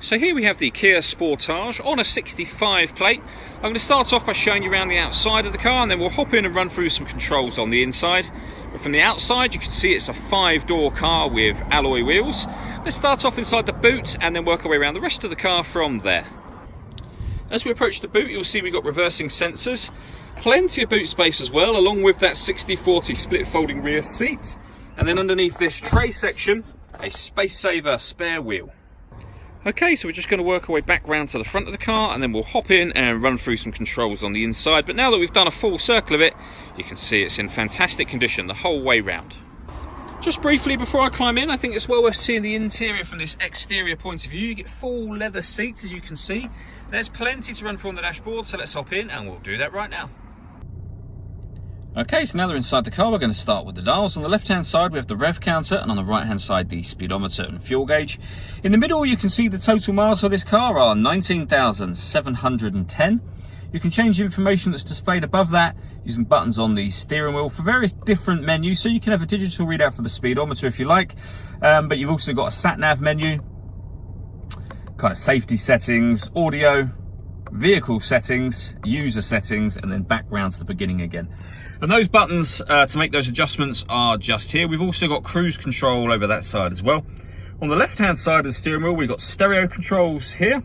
So here we have the Kia Sportage on a 65 plate. I'm going to start off by showing you around the outside of the car, and then we'll hop in and run through some controls on the inside. But from the outside you can see it's a 5-door car with alloy wheels. Let's start off inside the boot and then work our way around the rest of the car from there. As we approach the boot, you'll see we've got reversing sensors, plenty of boot space as well, along with that 60/40 split folding rear seat. And then underneath this tray section, a space saver spare wheel. Okay, so we're just going to work our way back round to the front of the car, and then we'll hop in and run through some controls on the inside. But now that we've done a full circle of it, you can see it's in fantastic condition the whole way round. Just briefly before I climb in, I think it's well worth seeing the interior from this exterior point of view. You get full leather seats, as you can see. There's plenty to run through on the dashboard, so let's hop in and we'll do that right now. Okay, so now they're inside the car, we're going to start with the dials. On the left-hand side, we have the rev counter, and on the right-hand side, the speedometer and fuel gauge. In the middle, you can see the total miles for this car are 19,710. You can change the information that's displayed above that using buttons on the steering wheel for various different menus. So you can have a digital readout for the speedometer if you like, but you've also got a sat-nav menu, kind of safety settings, audio, vehicle settings, user settings, and then back round to the beginning again. And those buttons to make those adjustments are just here. We've also got cruise control over that side as well. On the left-hand side of the steering wheel, we've got stereo controls here.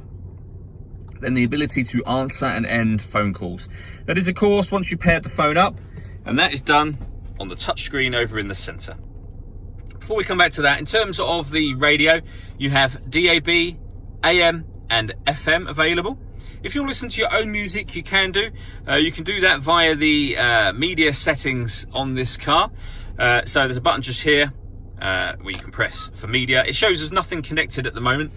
Then the ability to answer and end phone calls. That is, of course, once you paired the phone up, and that is done on the touchscreen over in the center. Before we come back to that, in terms of the radio, you have DAB, AM, and FM available. If you want to listen to your own music, you can do. You can do that via the media settings on this car. So there's a button just here where you can press for media. It shows there's nothing connected at the moment.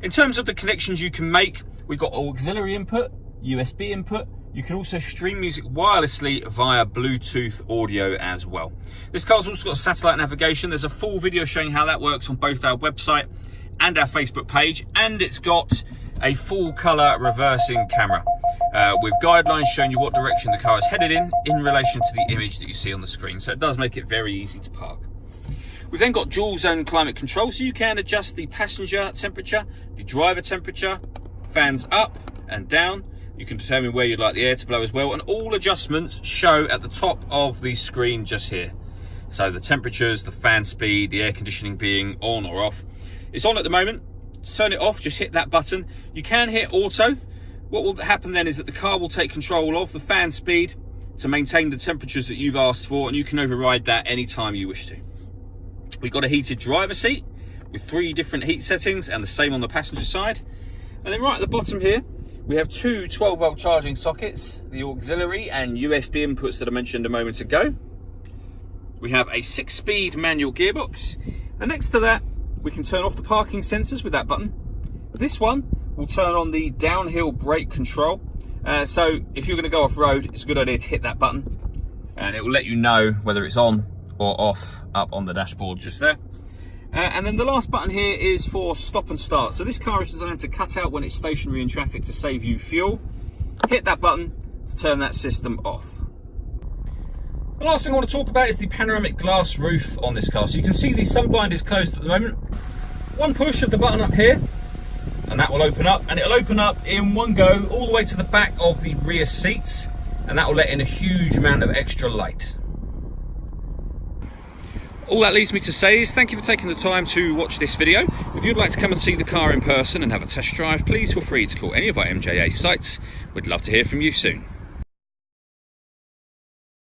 In terms of the connections you can make, we've got auxiliary input, USB input. You can also stream music wirelessly via Bluetooth audio as well. This car's also got satellite navigation. There's a full video showing how that works on both our website and our Facebook page, and it's got a full color reversing camera with guidelines showing you what direction the car is headed in relation to the image that you see on the screen. So it does make it very easy to park. We've then got dual zone climate control, so you can adjust the passenger temperature, the driver temperature, fans up and down. You can determine where you'd like the air to blow as well, and all adjustments show at the top of the screen just here. So the temperatures, the fan speed, the air conditioning being on or off. It's on at the moment. To turn it off, just hit that button. You can hit auto. What will happen then is that the car will take control of the fan speed to maintain the temperatures that you've asked for, and you can override that anytime you wish to. We've got a heated driver seat with 3 different heat settings, and the same on the passenger side. And then right at the bottom here, we have 2 12-volt charging sockets, the auxiliary and USB inputs that I mentioned a moment ago. We have a 6-speed manual gearbox, and next to that, we can turn off the parking sensors with that button. This one will turn on the downhill brake control. So if you're going to go off-road, it's a good idea to hit that button, and it will let you know whether it's on or off up on the dashboard just there. And then the last button here is for stop and start. So this car is designed to cut out when it's stationary in traffic to save you fuel. Hit that button to turn that system off. The last thing I want to talk about is the panoramic glass roof on this car. So you can see the sunblind is closed at the moment. One push of the button up here, and that will open up, and it'll open up in one go all the way to the back of the rear seats, and that will let in a huge amount of extra light. All that leaves me to say is thank you for taking the time to watch this video. If you'd like to come and see the car in person and have a test drive, please feel free to call any of our MJA sites. We'd love to hear from you soon.